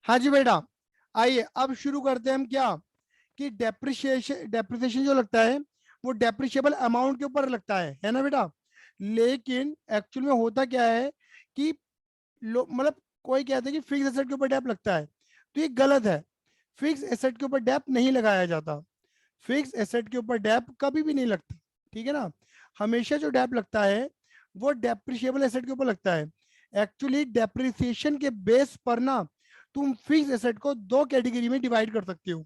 हाँ जी बेटा, आइए अब शुरू करते हैं हम क्या कि डेप्रिसिएशन जो लगता है वो डेप्रिशिएबल अमाउंट के ऊपर लगता है ना बेटा। लेकिन एक्चुअल में होता क्या है कि मतलब कोई कहता है कि फिक्स एसेट के ऊपर डेप लगता है, तो ये गलत है। फिक्स एसेट के ऊपर डेप नहीं लगाया जाता। फिक्स एसेट के ऊपर डेप कभी भी नहीं लगता, ठीक है ना। हमेशा जो डेप लगता है वो डेप्रिशिएबल एसेट के ऊपर लगता है। एक्चुअली डेप्रिसिएशन के बेस पर ना तुम फिक्स एसेट को दो कैटेगरी में डिवाइड कर सकते हो।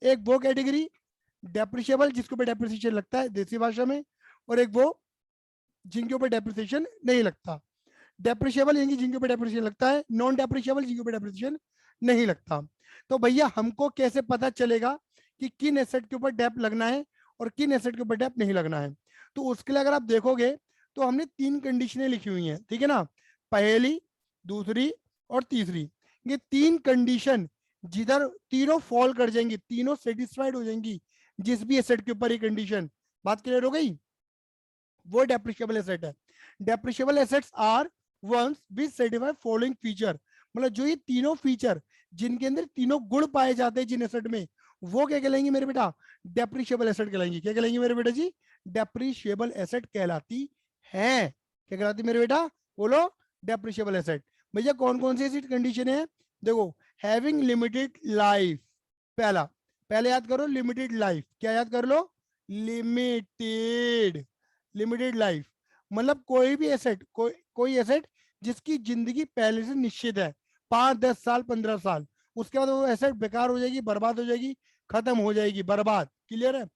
एक वो कैटेगरी डेप्रिशिएबल जिसके ऊपर डेप्रिसिएशन लगता है देसी भाषा में, और एक वो जिनके ऊपर डेप्रिसिएशन नहीं लगता। डेप्रिशिएबल यानी जिनके ऊपर डेप्रिसिएशन लगता है, नॉन डेप्रिशिएबल जिनके ऊपर डेप्रिसिएशन नहीं लगता। तो भैया हमको कैसे पता चलेगा कि किन एसेट के ऊपर डेप लगना है और किन एसेट के ऊपर डेप नहीं लगना है? तो उसके लिए अगर आप देखोगे तो हमने तीन कंडीशनें लिखी हुई हैं, ठीक है ना। पहली, दूसरी और तीसरी, ये तीन कंडीशन जिधर तीनों फॉल कर जाएंगी, तीनों सेटिस्फाइड हो जाएंगी जिस भी एसेट के ऊपर ये कंडीशन, बात क्लियर हो गई, वो डेप्रिशिएबल एसेट है। Depreciable assets are ones which satisfy following feature, मतलब जो ये तीनों फीचर जिनके अंदर तीनों गुण पाए जाते हैं जिन एसेट में, वो क्या कहलाएंगे मेरे बेटा? डेप्रिशिएबल एसेट कहलाएंगी। क्या कहलाएंगी मेरे बेटा जी? डेप्रिशिएबल एसेट कहलाती है। क्या कहलाती मेरे बेटा? बोलो। Depreciable asset. भैया कौन कौन सी ऐसी कंडीशन है? देखो, हैविंग लिमिटेड लाइफ, पहला, पहले याद करो लिमिटेड लाइफ। क्या याद कर लो? लिमिटेड, लिमिटेड लाइफ मतलब कोई भी एसेट, कोई एसेट जिसकी जिंदगी पहले से निश्चित है, 5 10 साल 15 साल, उसके बाद वो एसेट बेकार हो जाएगी, बर्बाद हो जाएगी, खत्म हो जाएगी, बर्बाद। क्लियर है?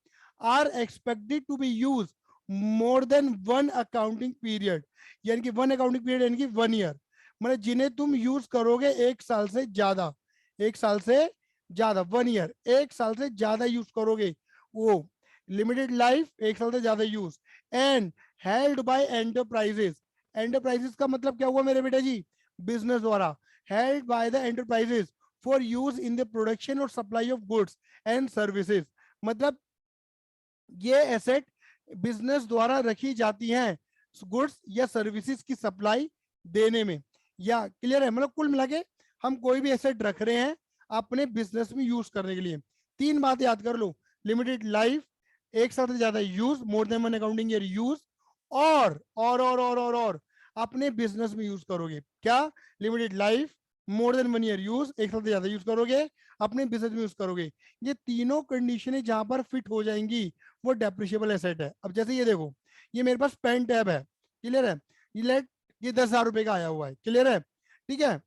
Are expected to be use more than one accounting period, यानी कि वन अकाउंटिंग पीरियड यानी कि 1 ईयर, मतलब जिन्हें तुम यूज करोगे 1 साल से ज्यादा, 1 साल से ज्यादा, 1 ईयर, 1 साल से ज्यादा यूज करोगे वो, लिमिटेड लाइफ, 1 साल से ज्यादा use, and held by enterprises. Enterprises का मतलब क्या हुआ मेरे बेटा जी? बिजनेस द्वारा। Held by the enterprises for use in the production और supply of goods and services, मतलब ये एसेट बिजनेस द्वारा रखी जाती हैं गुड्स या सर्विसेज की सप्लाई देने में, या क्लियर है? मतलब कुल मिला के हम कोई भी एसेट रख रहे हैं अपने बिजनेस में यूज करने के लिए। तीन बात याद कर लो, लिमिटेड लाइफ, 1 साल से ज्यादा use, more than one accounting year use, और अपने बिजनेस में यूज करोगे क्या? Limited life, more than 1 year use, 1 साल से ज्यादा यूज करोगे, अपने बिजनेस में यूज करोगे। ये तीनों कंडीशनें जहां पर फिट हो जाएंगी वो डेप्रिशिएबल एसेट है। अब जैसे ये देखो, ये मेरे पास पेन टैब है, क्लियर है? ये लेट, ये 10,000 रुपए का आया हुआ है, क्लियर है? ठीक है।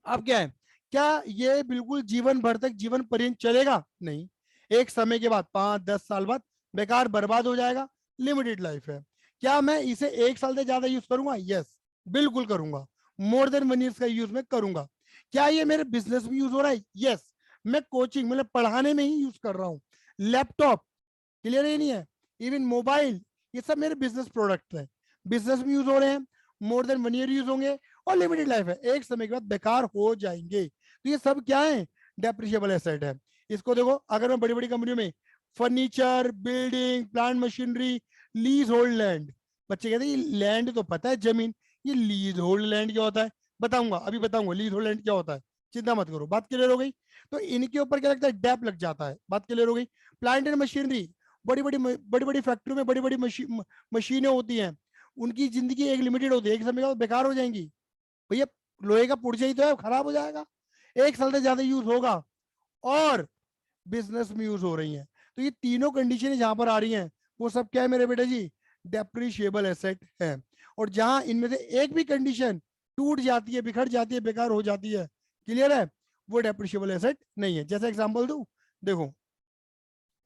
अब क्या है, क्या ये बिल्कुल जीवन भर तक, जीवन पर्यंत चलेगा? नहीं, एक समय के बाद 5 10 साल बाद बेकार बर्बाद हो जाएगा, लिमिटेड लाइफ है। क्या मैं इसे 1 साल से ज्यादा यूज करूंगा? यस, बिल्कुल करूंगा, मोर देन 1 ईयर का यूज मैं करूंगा। क्या ये मेरे बिजनेस में यूज हो रहा है? यस, मैं कोचिंग मतलब पढ़ाने में ही यूज कर रहा हूँ। लैपटॉप, क्लियर ही नहीं है, इवन मोबाइल, ये सब मेरे बिजनेस प्रोडक्ट है, बिजनेस में यूज हो रहे हैं, मोर देन 1 ईयर यूज होंगे, और लिमिटेड लाइफ है, एक समय के बाद बेकार हो जाएंगे। तो ये सब क्या है? डेप्रिशिएबल एसेट है। इसको देखो, अगर मैं बड़ी बड़ी कंपनियों में furniture, building, plant machinery, lease hold land, बच्चे कहते हैं लैंड तो पता है जमीन, ये लीज होल्ड लैंड क्या होता है? बताऊंगा, अभी बताऊंगा लीज होल्ड लैंड क्या होता है, चिंता मत करो, बात क्लियर हो गई। तो इनके ऊपर क्या लगता है? डेप लग जाता है, बात क्लियर हो गई। प्लांट एंड मशीनरी, बड़ी बड़ी फैक्ट्री में बड़ी बड़ी मशीनें होती हैं, उनकी जिंदगी एक लिमिटेड होती है, एक समय के बाद बेकार हो जाएंगी। भैया लोहे का पुर्जा ही तो है, खराब हो जाएगा, 1 साल से ज्यादा यूज होगा, और बिजनेस में यूज हो रही हैं। तो ये तीनों कंडीशन जहां पर आ रही हैं वो सब क्या है मेरे बेटे जी? डेप्रिशिएबल एसेट है। और जहां इनमें से एक भी कंडीशन टूट जाती है, बिखर जाती है, बेकार हो जाती है, क्लियर है, वो डेप्रिशिएबल एसेट नहीं है। जैसे एग्जांपल दूं, देखो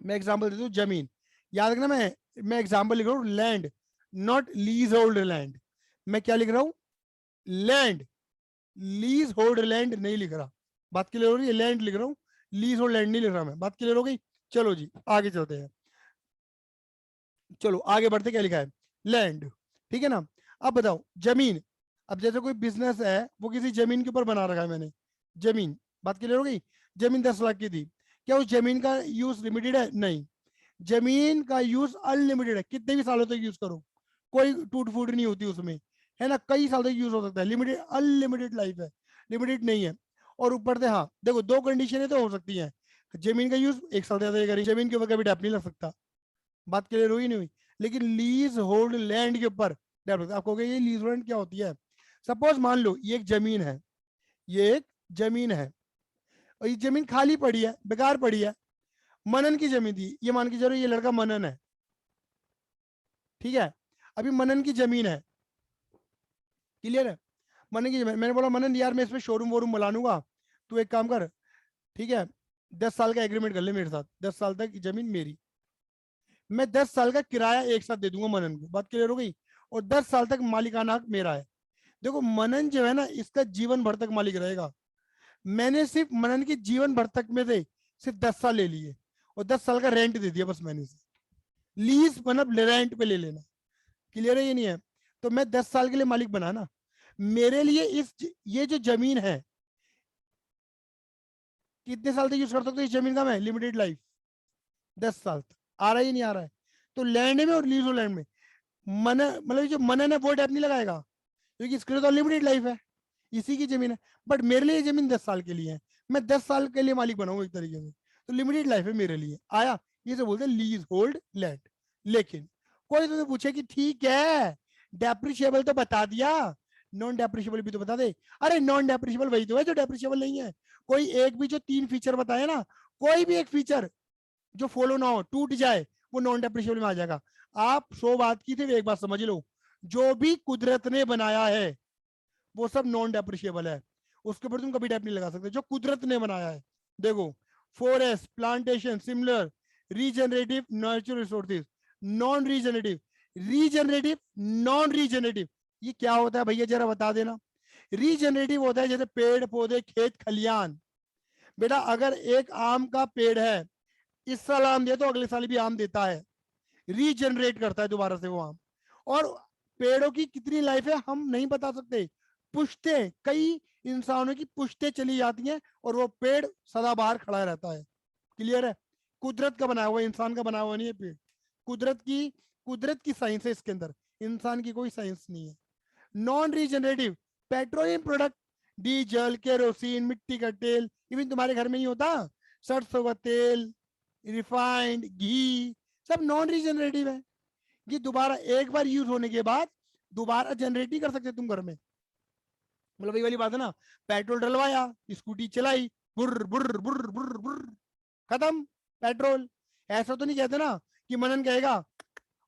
मैं एग्जांपल देता हूँ, जमीन, याद रखना, मैं एग्जांपल लिख रहा हूँ land, not lease hold land. मैं क्या लिख रहा हूँ? लैंड, लीज होल्ड लैंड नहीं लिख रहा, बात क्लियर हो रही है? लैंड लिख रहा हूँ, लीज होल्ड लैंड नहीं लिख रहा मैं, बात क्लियर हो गई? चलो जी आगे चलते हैं, चलो आगे बढ़ते, क्या लिखा है? लैंड, ठीक है ना। अब बताओ जमीन, अब जैसे कोई बिजनेस है वो किसी जमीन के ऊपर बना रखा है मैंने, जमीन, बात क्लियर हो गई? जमीन 10 लाख की थी, क्या उस जमीन का यूज लिमिटेड है? नहीं, जमीन का यूज अनलिमिटेड है, कितने भी सालों तक यूज करो, कोई टूट फूट नहीं होती उसमें, है ना, कई साल तक यूज हो सकता है, लिमिटेड, अनलिमिटेड लाइफ है, लिमिटेड नहीं है। और ऊपर से हाँ देखो दो कंडीशनें तो हो सकती हैं, जमीन का यूज 1 साल ज्यादा करें, जमीन के ऊपर कभी डैप नहीं लग सकता, बात क्लियर हुई नहीं हुई। लेकिन लीज होल्ड लैंड के ऊपर डैप लगता है। आप कहोगे ये लीज होल्ड क्या होती है? सपोज मान लो ये एक जमीन है, ये एक जमीन है और ये जमीन खाली पड़ी है, बेकार पड़ी है, मनन की जमीन थी, ये मान के चलो ये लड़का मनन है, ठीक है, अभी मनन की जमीन है, क्लियर है, मनन की जमीन, मैंने बोला मनन यार मैं इसमें शोरूम वोरूम बना लूंगा, तू एक काम कर, ठीक है, 10 साल का एग्रीमेंट कर ले मेरे साथ, 10 साल तक जमीन मेरी, मैं 10 साल का किराया एक साथ दे दूंगा मनन को, बात क्लियर हो गई, और 10 साल तक मालिकाना हक मेरा है। देखो मनन जो है ना इसका जीवन भर तक मालिक रहेगा, मैंने सिर्फ मनन की जीवन भर तक में से सिर्फ 10 साल ले लिए और 10 साल का रेंट दे दिया बस मैंने से, लीज मतलब रेंट पे ले लेना, क्लियर है ये नहीं है? तो मैं 10 साल के लिए मालिक बना ना, मेरे लिए ये जो जमीन है कितने साल तक यूज कर सकते हो इस जमीन का मैं, लिमिटेड लाइफ 10 साल तक, आ रहा है नहीं आ रहा है? तो लैंड में और लीज लैंड में मन मतलब जो मनन है वो डैप नहीं लगाएगा, क्योंकि इसके लिए तो लिमिटेड लाइफ है, इसी की जमीन है, बट मेरे लिए जमीन 10 साल के लिए है, मैं 10 साल के लिए मालिक बनाऊंगा एक तरीके से, तो लिमिटेड लाइफ है मेरे लिए, आया? ये से बोलते हैं लीज होल्ड लैंड। लेकिन कोई तुमसे पूछे कि ठीक है डेप्रिशिएबल तो बता दिया, नॉन डेप्रिशिएबल भी तो बता दे, अरे नॉन डेप्रिशिएबल वही तो है जो डेप्रिशिएबल नहीं है, कोई एक भी जो 3 फीचर बताए ना, कोई भी एक फीचर जो फॉलो ना हो टूट जाए वो नॉन डेप्रिशिएबल में आ जाएगा। आप 100 बात की थी, एक बात समझ लो, जो भी कुदरत ने बनाया है वो सब नॉन डेप्रिशिएबल है, उसके ऊपर तुम कभी डेप नहीं लगा सकते, जो कुदरत ने बनाया है। देखो forest plantation similar regenerative natural resources, non regenerative, regenerative, non regenerative, ये क्या होता है भैया जरा बता देना? रीजनरेटिव होता है जैसे पेड़ पौधे खेत खलियान, बेटा अगर एक आम का पेड़ है, इस साल आम दिया तो अगले साल भी आम देता है, रीजनरेट करता है दोबारा से वो आम। और पेड़ों की कितनी लाइफ है हम नहीं बता सकते, पुश्ते कई इंसानों की पुश्ते चली जाती हैं और वो पेड़ सदाबहार खड़ा रहता है, क्लियर है? कुदरत का बनाया हुआ, इंसान का बनाया हुआ नहीं है पेड़, कुदरत की साइंस है इसके अंदर, इंसान की कोई साइंस नहीं है। Non regenerative, petroleum product, diesel kerosene मिट्टी का तेल, इवन तुम्हारे घर में ही होता, सरसों का तेल, रिफाइंड घी, सब नॉन रीजनरेटिव है, ये दोबारा एक बार यूज होने के बाद दोबारा जनरेट नहीं कर सकते तुम घर में। मतलब वही वाली बात है ना, पेट्रोल डलवाया, स्कूटी चलाई, बुर्र बुर्र बुर्र बुर्र बुर्र, खत्म पेट्रोल। ऐसा तो नहीं कहते ना कि मनन कहेगा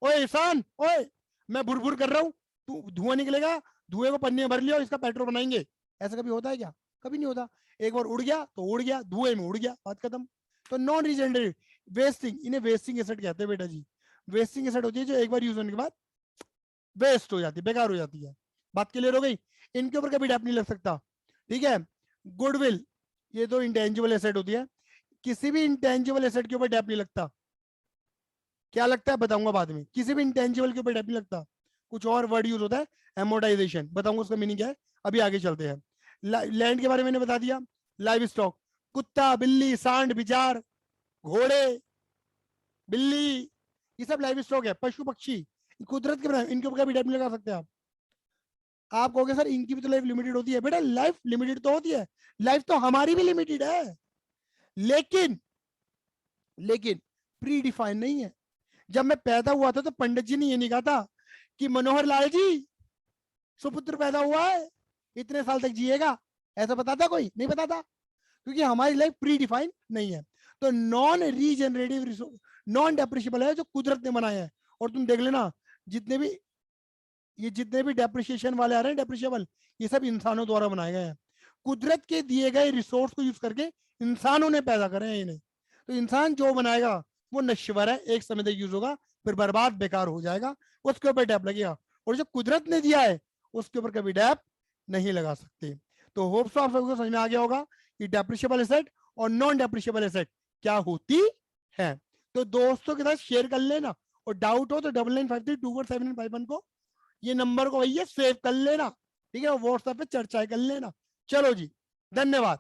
ओए इंसान ओए मैं बुर बुर कर रहा हूँ, तू धुआं निकलेगा, धुएं को पन्नी में भर लियो इसका पेट्रोल बनाएंगे, ऐसा कभी होता है क्या? कभी नहीं होता, एक बार उड़ गया तो उड़ गया, धुएं में उड़ गया, बात खत्म। तो नॉन रीजनरेटिव, वेस्टिंग, इन्हें वेस्टिंग एसेट कहते हैं बेटा जी, वेस्टिंग एसेट होती है जो एक बार यूज होने के बाद वेस्ट हो जाती है, बेकार हो जाती है, बात क्लियर हो गई? इनके ऊपर कभी डैप नहीं लग सकता, ठीक है? गुडविल, ये तो इंटेंजिबल एसेट होती है, किसी भी इंटेंजिबल एसेट के ऊपर डैप नहीं लगता, क्या लगता है बताऊंगा बाद में, किसी भी इंटेंजिबल के ऊपर डैप नहीं लगता, कुछ और वर्ड यूज होता है एमोर्टाइजेशन, बताऊंगा उसका मीनिंग क्या है, अभी आगे चलते हैं। लैंड के बारे में मैंने बता दिया, लाइव स्टॉक, कुत्ता बिल्ली सांड बिचार घोड़े बिल्ली, ये सब लाइव स्टॉक है, पशु पक्षी, कुदरत के बनाए, इनके ऊपर कभी डैप नहीं लगा सकते आप कहोगे सर इनकी भी तो लाइफ लिमिटेड होती है, बेटा लाइफ लिमिटेड तो होती है, लाइफ तो हमारी भी लिमिटेड है, लेकिन लेकिन प्री डिफाइन नहीं है। जब मैं पैदा हुआ था तो पंडित जी ने ये नहीं कहा था कि मनोहर लाल जी सुपुत्र पैदा हुआ है, इतने साल तक जिएगा, ऐसा बताता कोई? नहीं बताता, क्योंकि हमारी लाइफ प्री डिफाइन नहीं है। तो नॉन रीजनरेटिव नॉन डेप्रिशिएबल है जो कुदरत ने बनाया है। और तुम देख लेना जितने भी डेप्रिशिएशन वाले आ रहे हैं डेप्रिशिएबल, ये सब इंसानों द्वारा बनाए गए हैं, कुदरत के दिए गए रिसोर्स को यूज करके इंसानों ने पैदा करे हैं इन्हें। तो इंसान जो बनाएगा वो नश्वर है, एक समय तक यूज होगा फिर बर्बाद बेकार हो जाएगा, उसके ऊपर डैप लगेगा, और जो कुदरत ने दिया है उसके ऊपर कभी डैप नहीं लगा सकते। तो होप्स आप सबको समझ में आ गया होगा कि डेप्रिशिएबल एसेट और नॉन डेप्रिशिएबल एसेट क्या होती है। तो दोस्तों के साथ शेयर कर लेना, और डाउट हो तो 9953247951 को, ये नंबर को भैया सेव कर लेना, ठीक है, व्हाट्सएप पे चर्चा कर लेना। चलो जी, धन्यवाद।